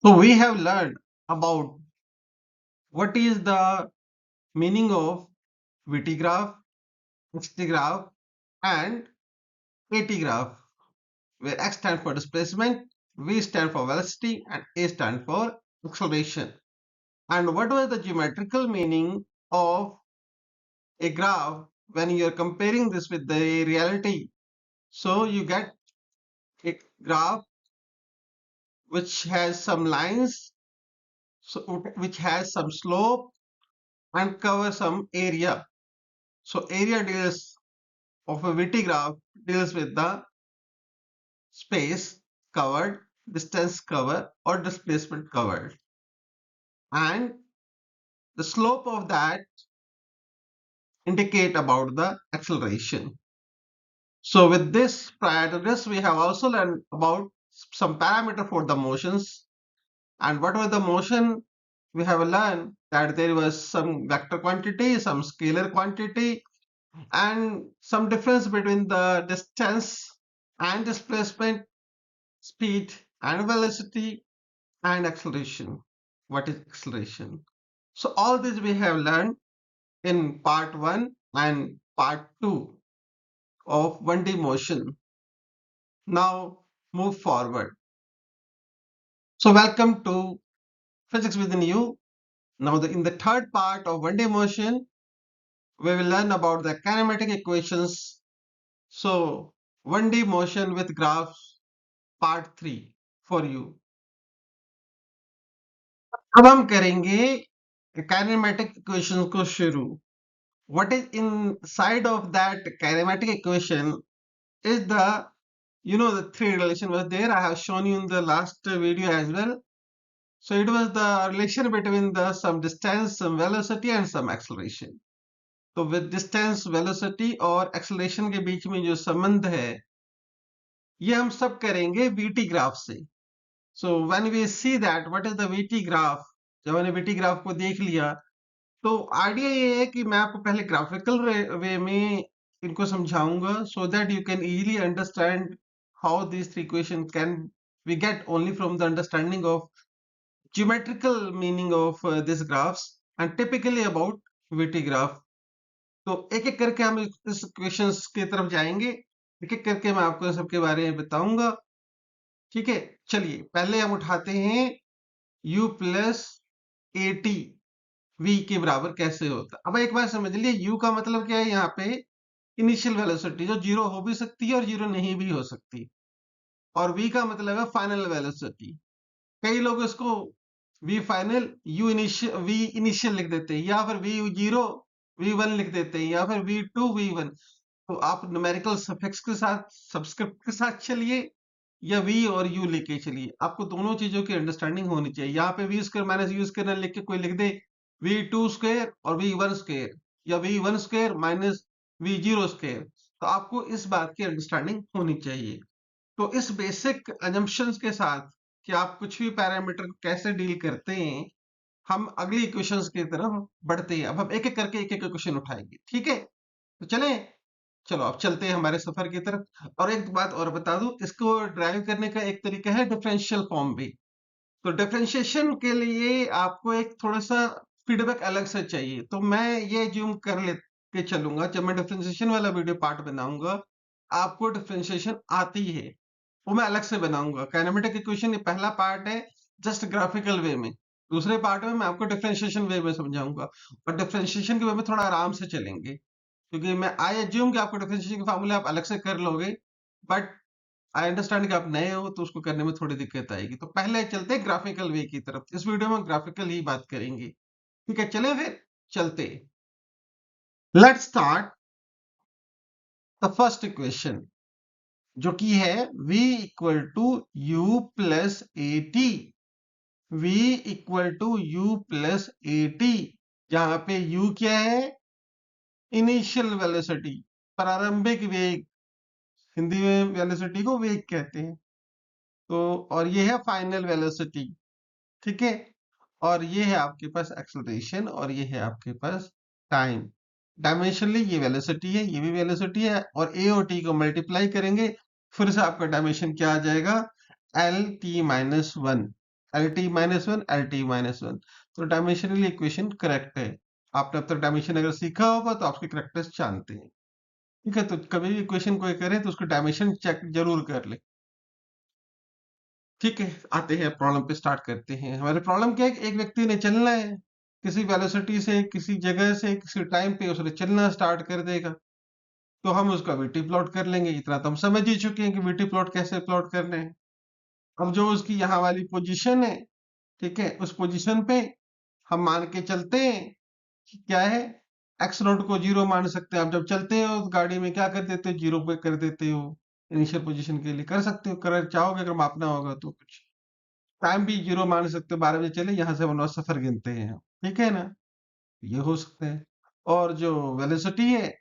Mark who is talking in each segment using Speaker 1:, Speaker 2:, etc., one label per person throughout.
Speaker 1: So we have learned about what is the meaning of VT graph, XT graph, and AT graph, where X stands for displacement, V stands for velocity, and A stands for acceleration. And what was the geometrical meaning of a graph when you are comparing this with the reality? So you get a graph which has some lines, which has some slope and covers some area. So area deals of a VT graph deals with the space covered, distance covered, or displacement covered. And the slope of that indicate about the acceleration. So with this, prior to this, we have also learned about some parameter for the motions. And what was the motion? We have learned that there was some vector quantity, some scalar quantity, and some difference between the distance and displacement, speed and velocity, and acceleration. What is acceleration? So all this we have learned in part 1 and part 2 of 1D motion. Now move forward. So welcome to Physics Within You. Now in the third part of 1D motion, we will learn about the kinematic equations. So 1D motion with graphs part 3 for you. अब हम करेंगे kinematic equations को शुरू. What is inside of that kinematic equation is the, the three relation was there. I have shown you in the last video as well. So it was the relation between the some distance, some velocity and some acceleration. तो with distance, velocity और acceleration के बीच में जो संबंध है ये हम सब करेंगे VT ग्राफ से. So when we see that what is the VT graph, जब मैंने VT ग्राफ को देख लिया तो आइडिया ये है कि मैं आपको पहले ग्राफिकल वे में इनको समझाऊंगा so that you can easily understand how these three equations can we get only from the understanding of geometrical meaning of these graphs and typically about VT graph. तो एक एक करके हम इस इक्वेशंस की तरफ जाएंगे, एक एक करके मैं आपको सबके बारे में बताऊंगा. ठीक है, चलिए पहले हम उठाते हैं u plus a t v के बराबर कैसे होता है. अब एक बार समझ लिए u का मतलब क्या है. यहाँ पे इनिशियल वेलोसिटी जो जीरो हो भी सकती है और जीरो नहीं भी हो सकती, और v का मतलब है फाइनल वेलोसिटी. कई लोग इसको v फाइनल v इनिशियल लिख देते हैं, या फिर v0 v1 लिख देते हैं, या फिर v2 v1. तो आप न्यूमेरिकल सफिक्स के साथ, सब्सक्रिप्ट के साथ चलिए या v और u लेके चलिए. आपको दोनों चीजों की अंडरस्टैंडिंग होनी चाहिए. यहाँ पे v square minus u square लिख के कोई लिख दे v2 स्क्वायर और v1 स्क्वायर, या v1 square minus v0 square, तो आपको इस बात की अंडरस्टैंडिंग होनी चाहिए. तो इस बेसिक अजम्पशंस के साथ कि आप कुछ भी पैरामीटर को कैसे डील करते हैं, हम अगली इक्वेशंस की तरफ बढ़ते हैं. अब हम एक एक करके एक एक क्वेश्चन उठाएंगे. ठीक है, तो चलें. चलो अब चलते हैं हमारे सफर की तरफ. और एक बात और बता दूं, इसको ड्राइव करने का एक तरीका है डिफरेंशियल फॉर्म भी. तो डिफरेंशिएशन के लिए आपको एक थोड़ा सा फीडबैक अलग से चाहिए. तो मैं ये ज्यूम कर लेके चलूंगा, जब मैं डिफरेंशिएशन वाला वीडियो पार्ट बनाऊंगा आपको डिफरेंशिएशन आती है वो मैं अलग से बनाऊंगा. काइनेमेटिक इक्वेशन ये पहला पार्ट है जस्ट ग्राफिकल वे में. दूसरे पार्ट में मैं आपको डिफरेंशिएशन वे में समझाऊंगा, और डिफरेंशिएशन के वे में थोड़ा आराम से चलेंगे, क्योंकि मैं आई एज्यूम कि आपको डिफरेंशिएशन के फार्मूले आप अलग से कर लोगे, बट आई अंडरस्टैंड कि आप नए हो तो उसको करने में थोड़ी दिक्कत आएगी. तो पहले चलते हैं ग्राफिकल वे की तरफ. इस वीडियो में ग्राफिकल ही बात करेंगे. ठीक है, चलें फिर चलते. Let's start the first equation, जो कि है v equal to u plus a t. v equal to u plus a t, जहां पे u क्या है, इनिशियल वेलोसिटी, प्रारंभिक वेग. हिंदी में वेलोसिटी को वेग कहते हैं. तो और ये है फाइनल वेलोसिटी. ठीक है, और ये है आपके पास एक्सेलरेशन, और ये है आपके पास टाइम. डायमेंशनली ये वेलोसिटी है, ये भी वेलोसिटी है, और ए और टी को मल्टीप्लाई करेंगे, फिर से आपका डायमेंशन क्या आ जाएगा, L T minus 1. LT-1 LT-1, तो डायमेंशनली इक्वेशन करेक्ट है। आपने अब तक डायमेंशन अगर सीखा होगा तो आपकी करेक्टनेस जानते हैं। ठीक है, तो कभी भी इक्वेशन कोई करे तो उसको डायमेंशन चेक जरूर कर ले। ठीक है, आते हैं प्रॉब्लम पे, स्टार्ट करते हैं। हमारे प्रॉब्लम क्या है कि एक व्यक्ति ने चलना है, किसी वेलोसिटी से, किसी जगह से, किसी टाइम पे उसने चलना स्टार्ट कर देगा, तो हम उसका वीटी प्लॉट कर लेंगे। इतना तो हम समझ ही चुके हैं कि वीटी प्लॉट कैसे प्लॉट करने हैं। अब जो उसकी यहाँ वाली पोजीशन है, ठीक है, उस पोजीशन पे हम मान के चलते हैं कि क्या है, एक्स नोट को जीरो मान सकते हैं। आप जब चलते हो उस गाड़ी में क्या कर देते हो, जीरो पे कर देते हो। इनिशियल पोजीशन के लिए कर सकते हो, कर चाहोगे अगर मापना होगा तो कुछ टाइम भी जीरो मान सकते हो। 12 बजे चले, यहाँ से हम सफर गिनते हैं, ठीक है ना, ये हो सकता है। और जो वेलोसिटी है,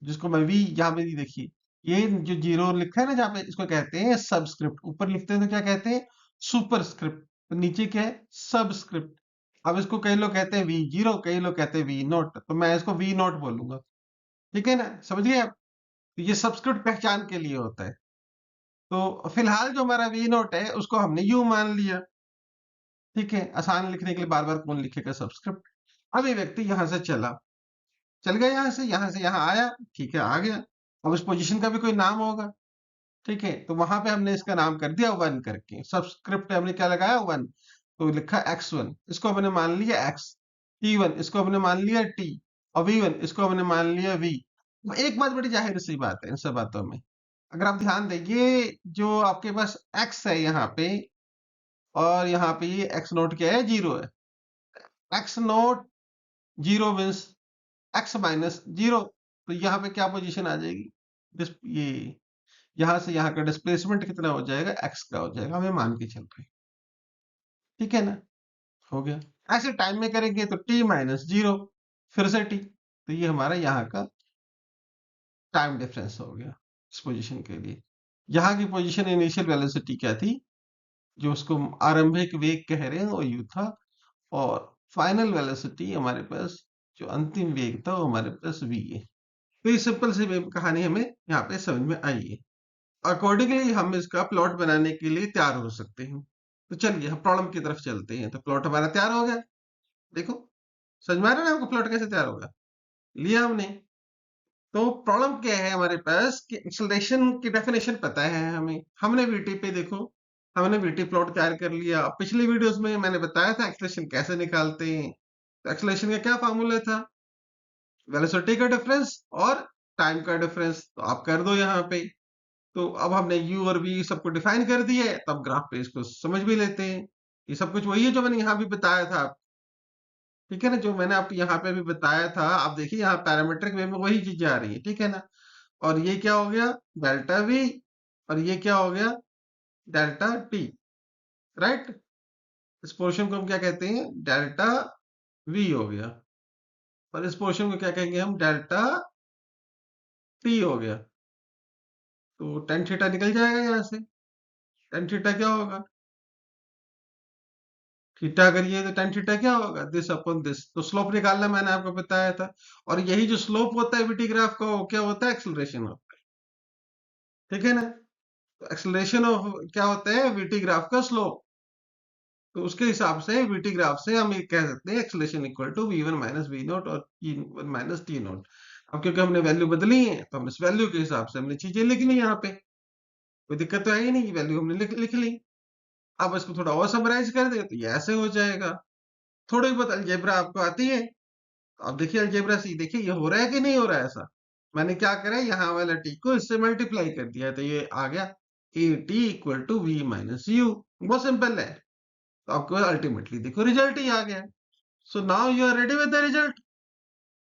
Speaker 1: जिसको मैं वी यहाँ पे देखिए, ये जो जीरो लिखा है ना जहाँ पे, इसको कहते हैं सबस्क्रिप्ट। ऊपर लिखते हैं तो क्या कहते हैं, सुपरस्क्रिप्ट। तो नीचे क्या है, सबस्क्रिप्ट। अब इसको कई लोग कहते हैं वी जीरो, कई लोग कहते हैं वी नॉट, तो मैं इसको वी नॉट बोलूंगा। ठीक है ना, समझ गए आप। तो ये सबस्क्रिप्ट पहचान के लिए होता है। तो फिलहाल जो हमारा वी नॉट है उसको हमने यू मान लिया। ठीक है, आसान लिखने के लिए बार बार कौन लिखेगा सबस्क्रिप्ट। अब ये व्यक्ति यहां से चल गया, यहाँ से यहाँ आया, ठीक है, आ गया। अब उस पोजीशन का भी कोई नाम होगा, ठीक है, तो वहां पे हमने इसका नाम कर दिया वन करके। सबस्क्रिप्ट पे हमने क्या लगाया, वन, तो लिखा x1, इसको हमने मान लिया x। t1 इसको हमने मान लिया t, और v1 इसको हमने मान लिया v। एक बात बड़ी जाहिर सी बात है इन सब बातों में, अगर आप ध्यान दें, ये जो आपके पास x है यहाँ पे, और यहाँ पे ये x नोट क्या है, जीरो है। x note zero means x minus zero, तो यहाँ पे क्या पोजीशन आ जाएगी, ये यहाँ से यहाँ का डिस्प्लेसमेंट कितना हो जाएगा, x का हो जाएगा, हमें मान के चल रहे हैं। ठीक है ना, हो गया। ऐसे टाइम में करेंगे तो t माइनस जीरो, फिर से t, तो ये हमारा यहाँ का टाइम डिफरेंस हो गया इस पोजीशन के लिए। यहाँ की पोजीशन इनिशियल वेलोसिटी क्या थी, जो उसको आरंभिक वेग कह रहे हैं, वो u था। और फाइनल वेलोसिटी हमारे पास, जो अंतिम वेग था, वो हमारे पास v है। तो ये सिंपल सी कहानी हमें यहाँ पे समझ में आई है। अकॉर्डिंगली हम इसका प्लॉट बनाने के लिए तैयार हो सकते हैं। तो चलिए हम प्रॉब्लम की तरफ चलते हैं। तो प्लॉट हमारा तैयार हो गया, देखो समझ में आ रहा है ना आपको प्लॉट कैसे तैयार होगा, लिया हमने। तो प्रॉब्लम क्या है हमारे पास कि एक्सेलरेशन की डेफिनेशन पता है हमें, हमने वीटी पे देखो, हमने वीटी प्लॉट तैयार कर लिया। पिछली वीडियोस में मैंने बताया था एक्सेलरेशन कैसे निकालते हैं। तो एक्सेलरेशन का क्या फार्मूला था, वेलोसिटी का डिफरेंस और टाइम का डिफरेंस। तो आप कर दो यहाँ पे। तो अब हमने u और v सबको डिफाइन कर दिया है, तब ग्राफ पे इसको समझ भी लेते हैं। ये सब कुछ वही है जो मैंने यहाँ भी बताया था। ठीक है ना, जो मैंने आपको यहाँ पे भी बताया था, आप देखिए यहाँ पैरामीट्रिक वे में वही चीजें आ रही है। ठीक है ना, और ये क्या हो गया, डेल्टा v, और ये क्या हो गया, डेल्टा t, राइट। इस पोर्शन को हम क्या कहते हैं, डेल्टा v हो गया, और इस पोर्शन को क्या कहेंगे हम, डेल्टा t हो गया। तो टेन थीटा निकल जाएगा यहाँ से। टेन थीटा क्या होगा, थीटा अगर ये तो टेन थीटा क्या होगा, दिस अपॉन दिस। तो स्लोप निकालना मैंने आपको बताया था, और यही जो स्लोप होता है वीटी ग्राफ का, वो क्या होता है, एक्सेलरेशन होता है। ठीक है ना, तो एक्सेलरेशन ऑफ क्या होता है, वीटी ग्राफ का स्लोप। तो उसके हिसाब से वीटी ग्राफ से हम ये कह सकते हैं acceleration equal to v1 minus v naught और t1 माइनस टी नॉट। अब क्योंकि हमने वैल्यू बदली है, तो हम इस वैल्यू के हिसाब से हमने चीजें लिख ली यहाँ पे, कोई दिक्कत तो है ही नहीं, वैल्यू हमने लिख ली। अब इसको थोड़ा और समराइज कर दे तो ये ऐसे हो जाएगा। थोड़ी बहुत अलजेब्रा आपको आती है, अब देखिए अलजेब्रा सी, देखिए ये हो रहा है कि नहीं हो रहा है ऐसा। मैंने क्या करा, यहाँ वाला टी को इससे मल्टीप्लाई कर दिया, तो ये आ गया a t equal to v minus u. बहुत सिंपल है। तो आपको अल्टीमेटली देखो रिजल्ट ही आ गया। So now you are ready with the result.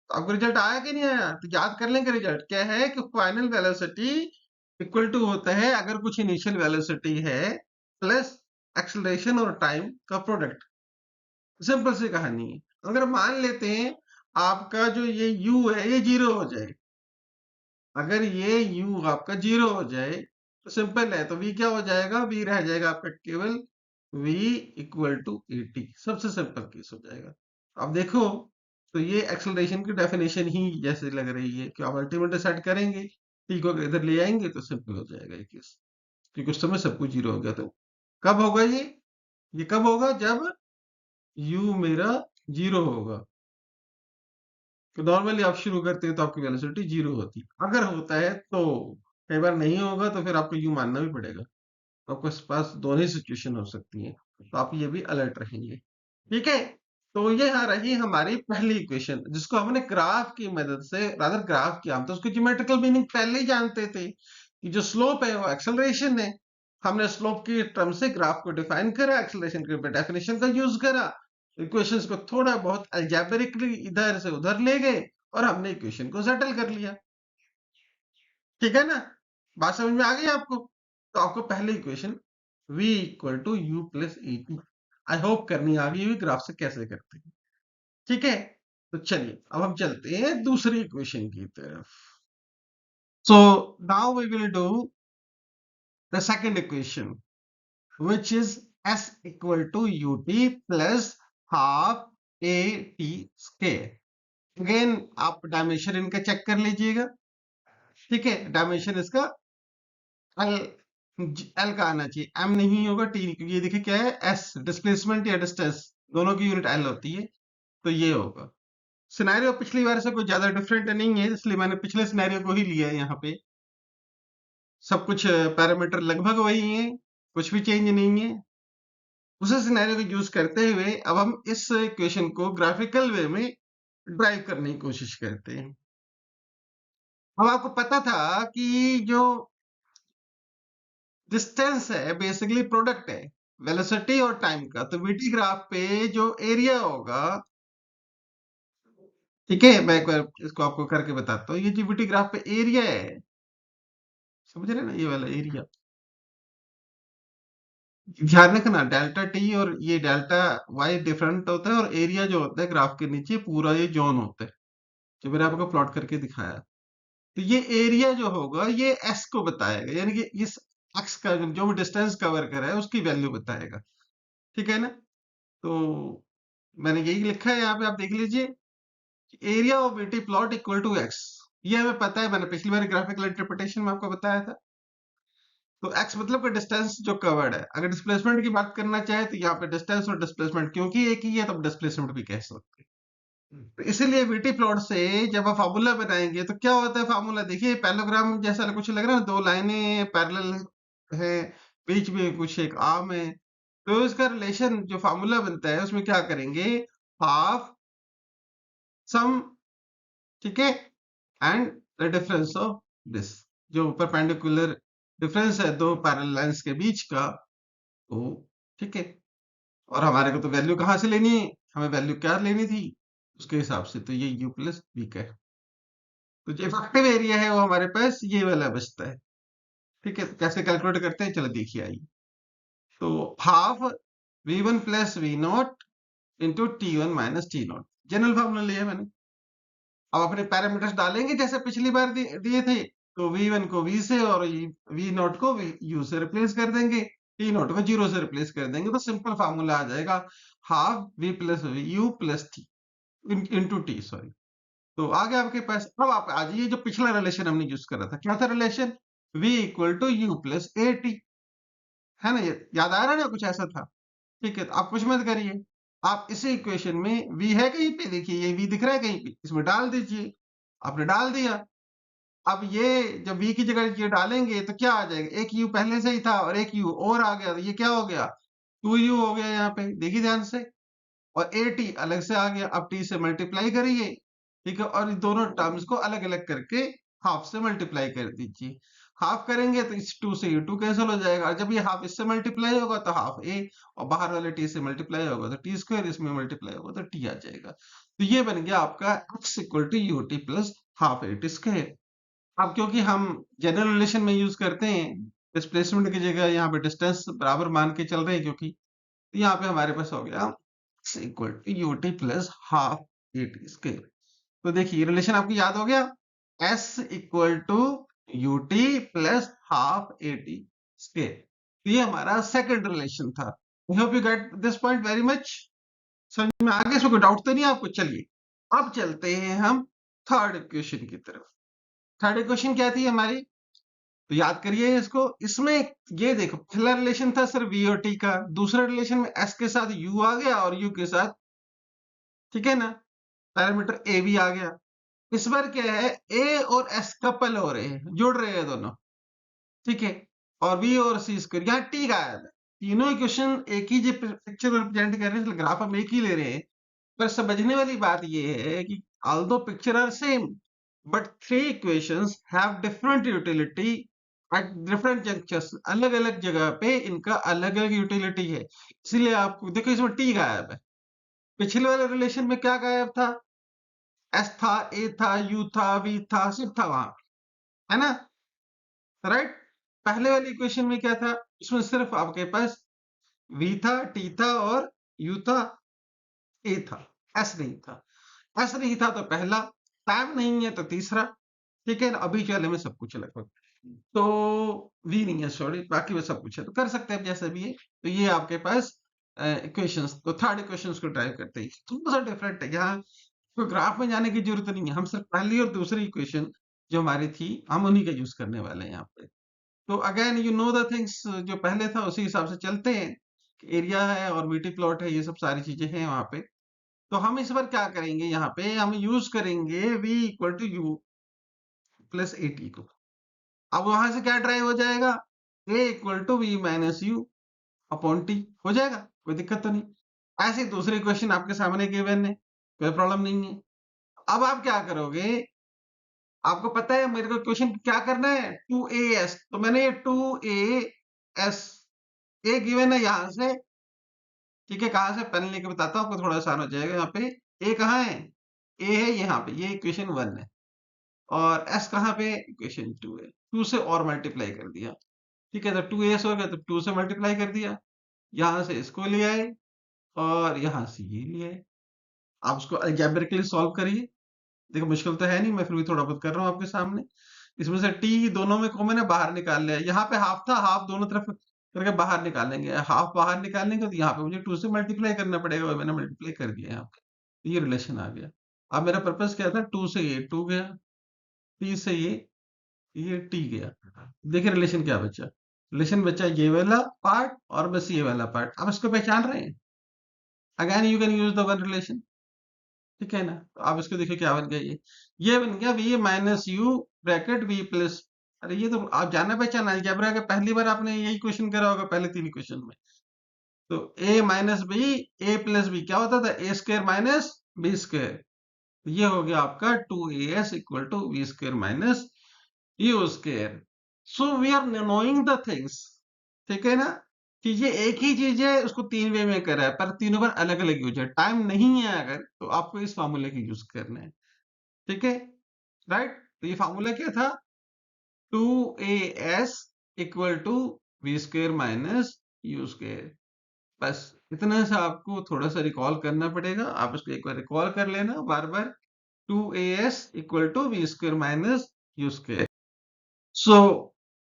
Speaker 1: तो आपको रिजल्ट आया कि नहीं आया, तो याद कर लेंगे रिजल्ट क्या है, कि फाइनल वेलोसिटी इक्वल टू होता है, अगर कुछ इनिशियल वेलोसिटी है प्लस एक्सेलरेशन और टाइम का प्रोडक्ट। सिंपल सी कहानी है। अगर मान लेते हैं आपका जो ये u है ये जीरो हो जाए, अगर ये u आपका जीरो हो जाए, तो सिंपल है, तो v क्या हो जाएगा, v रह जाएगा आपका केवल v equal to a t. सबसे सिंपल केस हो जाएगा। अब देखो, तो ये एक्सेलरेशन की डेफिनेशन ही जैसे लग रही है कि आप अल्टीमेट सेट करेंगे, t को इधर ले आएंगे तो सिंपल हो जाएगा ये केस, क्योंकि उस समय सब कुछ जीरो हो गया। तो कब होगा ये, ये कब होगा? जब u मेरा 0 होगा। तो नॉर्मली आप शुरू करते हैं तो आपकी वेलोसिटी 0 होती है। अगर होता है तो, कई बार नहीं होगा तो फिर आपको u मानना भी पड़ेगा। आपके पास दोनों ही सिचुएशन हो सकती है, तो आप ये भी अलर्ट रहेंगे। ठीक है, तो ये आ रही हमारी पहली इक्वेशन, जिसको हमने ग्राफ की मदद से, रादर ग्राफ की, हम तो उसकी ज्योमेट्रिकल मीनिंग पहले ही जानते थे कि जो स्लोप है वो एक्सेलरेशन है। हमने स्लोप की टर्म से ग्राफ को डिफाइन करा, एक्सेलरेशन के डेफिनेशन का यूज करा, इक्वेशंस को थोड़ा बहुत अल्जेब्रिकली इधर से उधर ले गए और हमने इक्वेशन को सेटल कर लिया। ठीक है ना? बात समझ में आ गई आपको? तो आपको पहली equation v equal to u plus a t, I hope करनी आ गई हुई ग्राफ से कैसे करते हैं। ठीक है, तो चलिए अब हम चलते हैं दूसरी इक्वेशन की तरफ। So now we will do the second equation, which is s equal to ut plus half at square। Again आप डायमेंशन इनका चेक कर लीजिएगा। ठीक है, डायमेंशन इसका एल, एल का आना चाहिए, एम नहीं होगा, टी, क्योंकि ये देखिए क्या है, एस डिस्प्लेसमेंट या डिस्टेंस दोनों की यूनिट एल होती है, तो ये होगा। सिनेरियो पिछली बार से कुछ ज्यादा डिफरेंट नहीं है, इसलिए मैंने पिछले सिनेरियो को ही लिया है यहाँ पे। सब कुछ पैरामीटर लगभग वही है, कुछ भी चेंज नहीं है। उसी सिनेरियो को यूज करते हुए अब हम इस इक्वेशन को ग्राफिकल वे में ड्राइव करने की कोशिश करते हैं। अब आपको पता था कि जो डिस्टेंस है बेसिकली प्रोडक्ट है वेलोसिटी और टाइम का, तो वीटी ग्राफ पे जो एरिया होगा, ठीक है, मैं एक बार इसको आपको करके बताता हूँ। ये जो वीटी ग्राफ पे एरिया है, समझ रहे हैं ना, ये वाला एरिया, ध्यान रखना डेल्टा टी और ये डेल्टा वाई डिफरेंट होता है, और एरिया जो होता है ग्राफ के नीचे पूरा ये जोन होता है, जो मैंने आपको प्लॉट करके दिखाया। तो ये एरिया जो होगा ये एस को बताएगा, यानी कि इस एक्स का जो भी डिस्टेंस कवर कर रहा है उसकी वैल्यू बताएगा। ठीक है ना? तो मैंने यही लिखा है यहाँ पे, आप देख लीजिए, area of vt plot equal to x. ये हमें पता है, मैंने पिछली बार ग्राफिकल इंटरप्रिटेशन में आपको बताया था। तो एक्स मतलब का डिस्टेंस जो कवर्ड है। अगर डिस्प्लेसमेंट की बात करना चाहे तो यहाँ पे डिस्टेंस और डिस्प्लेसमेंट क्योंकि एक ही है, तो डिस्प्लेसमेंट भी कह सकते हैं। तो इसीलिए बीटी प्लॉट से जब आप फार्मूला बनाएंगे तो क्या होता है फार्मूला, देखिए पैरेललोग्राम जैसा कुछ लग रहा है, दो लाइनें पैरेलल है, बीच में कुछ एक आर्म है, तो इसका रिलेशन जो फार्मूला बनता है उसमें क्या करेंगे, हाफ सम, ठीक है, and the difference of this, जो परपेंडिकुलर डिफरेंस है दो पैरेलल लाइंस के बीच का, तो ठीक है। और हमारे को तो वैल्यू कहाँ से लेनी है, हमें वैल्यू क्या लेनी थी उसके हिसाब से, तो ये u प्लस बी का है। तो जो इफेक्टिव एरिया है वो हमारे पास ये वाला बचता है। ठीक है, तो कैसे कैलकुलेट करते हैं, चलो देखिए आइए। तो half v1 plus v naught into t one minus t naught, general formula लिया मैंने। अब अपने पैरामीटर्स डालेंगे जैसे पिछली बार दिए थे, तो v1 को v से और v नॉट को u से रिप्लेस कर देंगे, t नॉट को 0 से रिप्लेस कर देंगे, तो सिंपल फार्मूला आ जाएगा half v plus you plus T into T, sorry. तो आ गया आपके पास। अब आप आ जाइए, जो पिछला रिलेशन हमने यूज करा था, क्या था relation, v equal to u plus a t, है ना, ये याद आ रहा है ना, कुछ ऐसा था। ठीक है, तो आप कुछ मत करिए, आप इसी इक्वेशन में v है कहीं पे, देखिए ये v दिख रहा है कहीं पे, इसमें डाल दीजिए। आपने डाल दिया। अब ये जब v की जगह ये डालेंगे तो क्या आ जाएगा, एक u पहले से ही था और एक u और आ गया, तो ये क्या हो गया, 2u हो गया यहाँ पे, देखिए ध्यान से। और ए टी अलग से आ गया, अब टी से मल्टीप्लाई करिए, ठीक है, और इन दोनों टर्म्स को अलग अलग करके हाफ से मल्टीप्लाई कर दीजिए। हाफ करेंगे तो इस 2 से ये 2 कैंसिल हो जाएगा, और जब ये हाफ इससे मल्टीप्लाई होगा तो हाफ ए, और बाहर वाले टी से मल्टीप्लाई होगा तो टी स्क्वायर, इसमें मल्टीप्लाई होगा तो टी आ जाएगा। तो ये बन गया आपका x equal to u t plus half a t square. अब क्योंकि हम जनरल रिलेशन में यूज करते हैं, डिस्प्लेसमेंट की जगह यहाँ पे डिस्टेंस बराबर मान के चल रहे हैं, क्योंकि तो यहाँ पे हमारे पास हो गया x equal to u t plus half a t square. तो देखिए रिलेशन आपको याद हो गया, s equal to u t plus half a t square. तो ये हमारा सेकंड रिलेशन था। I hope you get this point very much. समझ में आगे इसमें कोई डाउट तो नहीं आपको? चलिए अब चलते हैं हम थर्ड इक्वेशन की तरफ। थर्ड इक्वेशन क्या थी हमारी, तो याद करिए इसको। इसमें ये देखो, पहला रिलेशन था सिर्फ वी और टी का, दूसरे रिलेशन में एस के साथ यू आ गया और यू के साथ, ठीक है ना, पैरामीटर ए भी आ गया। इस बार क्या है, ए और एस कपल हो रहे हैं, जुड़ रहे हैं दोनों, ठीक है, और बी और सी स्क्वायर, यहाँ टी गायब है। तीनों इक्वेशन एक ही जो पिक्चर रिप्रेजेंट कर रहे हैं, ग्राफ हम एक ही ले रहे हैं, पर समझने वाली बात ये है कि although picture are same but three equations have different utility at different junctures, अलग अलग जगह पे इनका अलग अलग यूटिलिटी है। इसीलिए आपको देखो इसमें टी गायब है, पिछले वाले रिलेशन में क्या गायब था, एस था, ए था, यू था, वी था, सब था वहां, है ना, राइट। पहले वाली इक्वेशन में क्या था, इसमें सिर्फ आपके पास वी था, टी था और यू था, ए था, एस नहीं था। एस नहीं था तो पहला, टाइम नहीं है तो तीसरा, ठीक है ना। अभी वाले में सब कुछ है लगभग, तो वी नहीं है, सॉरी, बाकी में सब कुछ है, तो कर सकते हैं आप जैसा भी है। तो ये आपके पास इक्वेशंस, तो थर्ड इक्वेशंस को ड्राइव करते हैं, थोड़ा सा डिफरेंट है, यहाँ कोई ग्राफ में जाने की जरूरत नहीं है, हम सिर्फ पहली और दूसरी इक्वेशन जो हमारी थी हम उन्हीं का यूज करने वाले हैं यहाँ पे। तो again you know the things, जो पहले था उसी हिसाब से चलते हैं, एरिया है और वीटी प्लॉट है, ये सब सारी चीजें हैं वहां पे। तो हम इस बार क्या करेंगे, यहाँ पे हम यूज करेंगे v equal to u plus a t को। अब वहां से क्या ड्राइव हो जाएगा, a equal to v minus u upon t, हो जाएगा, कोई दिक्कत तो नहीं। ऐसे दूसरी क्वेश्चन आपके सामने गिवन है, कोई प्रॉब्लम नहीं है। अब आप क्या करोगे, आपको पता है मेरे को क्वेश्चन क्या करना है, टू ए एस, तो मैंने ये two a s, a given है यहाँ से, ठीक है, कहाँ से, पेन लेके बताता हूँ आपको, थोड़ा आसान हो जाएगा। यहाँ पे ए कहाँ है, ए है यहाँ पे, ये इक्वेशन 1 है, और एस कहाँ पे, इक्वेशन 2 है, 2 से और मल्टीप्लाई कर दिया, ठीक है, तो 2s हो गया, तो 2 से मल्टीप्लाई कर दिया, यहां से इसको ले आए और यहां से ये ले आए। आप उसको अलजेब्रिकली सॉल्व करिए, देखो मुश्किल तो है नहीं, मैं फिर भी थोड़ा बहुत कर रहा हूँ आपके सामने। इसमें से टी दोनों में कॉमन है, बाहर निकाल लिया, यहाँ पे हाफ था, हाफ दोनों तरफ करके बाहर निकालेंगे, हाफ बाहर निकालेंगे, तो यहाँ पे मुझे 2 से मल्टीप्लाई करना पड़ेगा, और मैंने मल्टीप्लाई कर दिया यहाँ पे, ये रिलेशन आ गया। अब मेरा पर्पज क्या था, 2 से ये 2 गया, टी से ये टी गया, देखिए रिलेशन क्या बचा, रिलेशन बचा ये वाला पार्ट और बस ये वाला पार्ट। अब इसको पहचान रहे हैं, again you can use the one relation, ठीक है ना। तो आप इसको देखिए क्या बन गया, ये बन गया v minus u bracket v plus, अरे ये तो आप जाना पहचाना अलजेब्रा का, पहली बार आपने यही क्वेश्चन करा होगा पहले 3 क्वेश्चन में। तो a minus b, a plus b क्या होता था, a square minus b square, ये हो गया आपका 2as equal to v square minus u square. So we are knowing the things, ठीक है ना, कि ये एक ही चीज है, उसको 3 वे में करा है, पर तीनों बार अलग अलग यूज है। टाइम नहीं है अगर, तो आपको इस फार्मूले का यूज करना है, ठीक है, राइट। तो ये फार्मूला क्या था, 2as equal to v square minus u square. बस इतना सा आपको थोड़ा सा रिकॉल करना पड़ेगा, आप इसको एक बार रिकॉल कर लेना बार बार, 2as equal to v square minus u square. So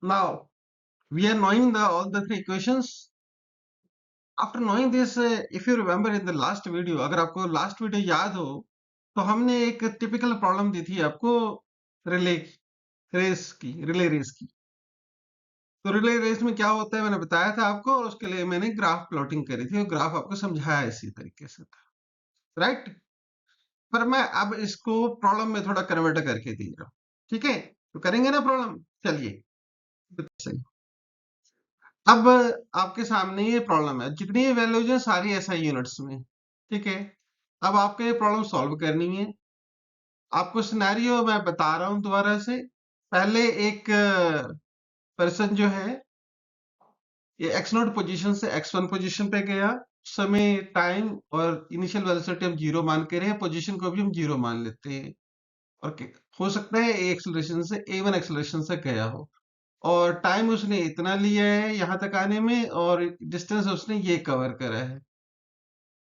Speaker 1: now we are knowing all the three equations. After knowing this, if you remember in the last video, अगर आपको last video याद हो, तो हमने एक टिपिकल प्रॉब्लम दी थी आपको, relay relay race की। तो रिले रेस में क्या होता है मैंने बताया था आपको, और उसके लिए मैंने ग्राफ प्लॉटिंग करी थी, और ग्राफ आपको समझाया इसी तरीके से था, राइट। पर मैं अब इसको प्रॉब्लम में थोड़ा कन्वर्ट करके दे रहा हूँ, ठीक है, तो करेंगे ना प्रॉब्लम, चलिए सही। अब आपके सामने ये प्रॉब्लम है, जितनी वैल्यूज है सारी एसआई यूनिट्स में, ठीक है। अब आपको ये प्रॉब्लम सॉल्व करनी है, आपको सिनेरियो मैं बता रहा हूं दोबारा से। पहले एक पर्सन जो है, ये एक्स नोट पोजिशन से एक्स वन पोजिशन पे गया, समय टाइम और इनिशियल वेलोसिटी हम जीरो मान के रहे, पोजिशन को भी हम जीरो मान लेते हैं, और हो सकता है ए एक्सेलरेशन से ए वन एक्सेलरेशन से गया हो, और टाइम उसने इतना लिया है यहाँ तक आने में, और डिस्टेंस उसने ये कवर करा है,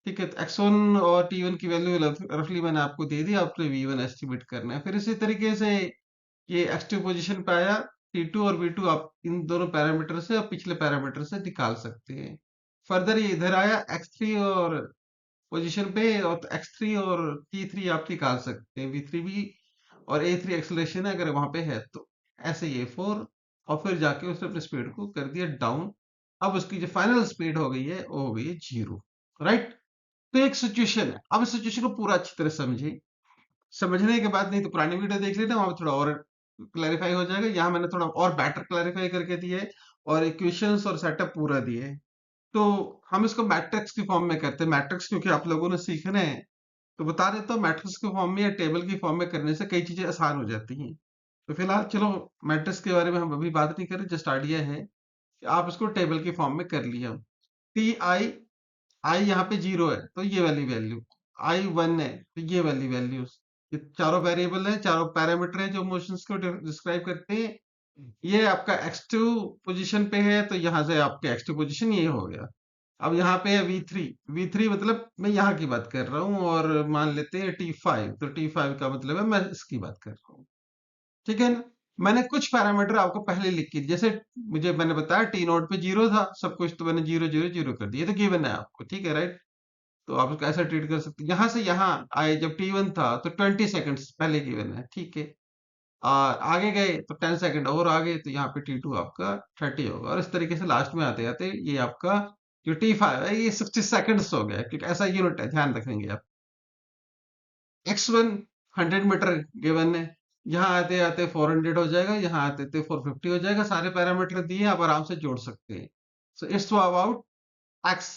Speaker 1: ठीक है। तो x1 और t1 की वैल्यू रफली मैंने आपको दे दी, आपको v1 एस्टिमेट करना है। फिर इसी तरीके से ये x2 पोजीशन पे आया, t2 और v2 आप इन दोनों पैरामीटर से और पिछले पैरामीटर से निकाल सकते हैं। फर्दर ये इधर आया x3 और पोजीशन पे, और x3 और t3 आप निकाल सकते हैं, v3 भी, और a3 एक्सेलरेशन अगर वहां पे है तो, ऐसे ये 4 और फिर जाके उसने अपने स्पीड को कर दिया डाउन। अब उसकी जो फाइनल स्पीड हो गई है वो हो गई है 0, राइट? तो एक सिचुएशन है। अब इस सिचुएशन को पूरा अच्छी तरह समझिए। समझने के बाद नहीं तो पुरानी वीडियो देख लेना, वहां पे थोड़ा और क्लैरिफाई हो जाएगा। यहाँ मैंने थोड़ा और बेटर क्लैरिफाई करके दिया है और इक्वेशंस और सेटअप पूरा दिए है। तो हम इसको मैट्रिक्स की फॉर्म में करते हैं। मैट्रिक्स क्योंकि आप लोगों ने सीखना है तो बता देता हूँ, मैट्रिक्स के फॉर्म में या टेबल की फॉर्म में करने से कई चीजें आसान हो जाती हैं। तो फिलहाल चलो मैट्रिक्स के बारे में हम अभी बात नहीं करें, जस्ट आइडिया है कि आप इसको टेबल की फॉर्म में कर लिया। टी आई, आई यहाँ पे 0 है तो ये वाली वैल्यू, आई 1 है तो ये वाली वैल्यूज। ये चारों वेरिएबल है, चारों पैरामीटर है जो मोशंस को डिस्क्राइब करते हैं। ये आपका x2 पोजीशन पे है तो यहाँ से आपके x2 पोजीशन ये हो गया। अब यहाँ पे है v3, v3 मतलब मैं यहाँ की बात कर रहा हूँ और मान लेते हैं t5, तो t5 का मतलब है मैं इसकी बात कर रहा हूँ। ठीक है ना? मैंने कुछ पैरामीटर आपको पहले लिख के, जैसे मुझे मैंने बताया टी नोट पे 0 था सब कुछ, तो मैंने 0 0 0 कर दिया, ये तो गिवन है आपको, ठीक है, राइट? तो आप उसको ऐसा ट्रीट कर सकते हैं। यहाँ से यहाँ आए जब t1 था तो 20 सेकंड्स पहले गिवन है, ठीक है। आगे गए तो 10 सेकंड और आगे तो यहाँ पे t2 आपका 30 होगा, और इस तरीके से लास्ट में आते आते ये आपका जो t5 है ये 60 सेकंड्स हो गया, क्योंकि ऐसा यूनिट है, ध्यान रखेंगे आप। x1 100 मीटर गिवन है, यहाँ आते आते 400 हो जाएगा, यहाँ आते आते 450 हो जाएगा। सारे पैरामीटर दिए, आप आराम से जोड़ सकते हैं। So it's about x,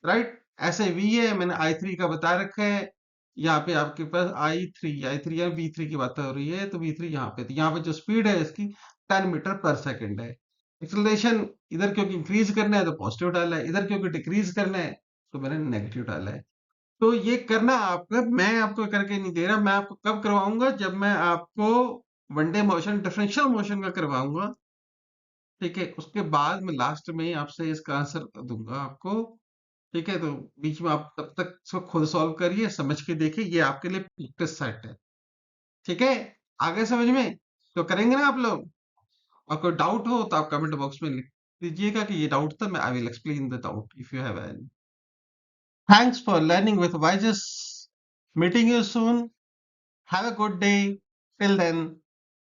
Speaker 1: right? ऐसे v है, मैंने i3 का बता रखा है। यहाँ पे आपके पास i3 या v3 की बात हो रही है तो v3 यहाँ पे, तो यहाँ पे जो स्पीड है इसकी 10 मीटर पर सेकंड है। एक्सेलरेशन इधर क्योंकि इंक्रीज करना है तो पॉजिटिव डाला है, इधर क्योंकि डिक्रीज करना है तो मैंने नेगेटिव डाला है। तो ये करना आपका, मैं आपको करके नहीं दे रहा, मैं आपको कब करवाऊंगा, जब मैं आपको वनडे मोशन डिफरेंशियल मोशन का करवाऊंगा, ठीक है? उसके बाद मैं लास्ट में आपसे इसका आंसर दूंगा आपको, ठीक है? तो बीच में आप तब तक इसको खुद सॉल्व करिए, समझ के देखिए, ये आपके लिए प्रैक्टिस सेट है, ठीक है? आगे समझ में तो करेंगे ना आप लोग। और कोई डाउट हो तो आप कमेंट बॉक्स में लिख दीजिएगा कि ये डाउट था, मैं I will explain the doubt if you have any. Thanks for learning with वाइजस, meeting you soon, have a good day till then.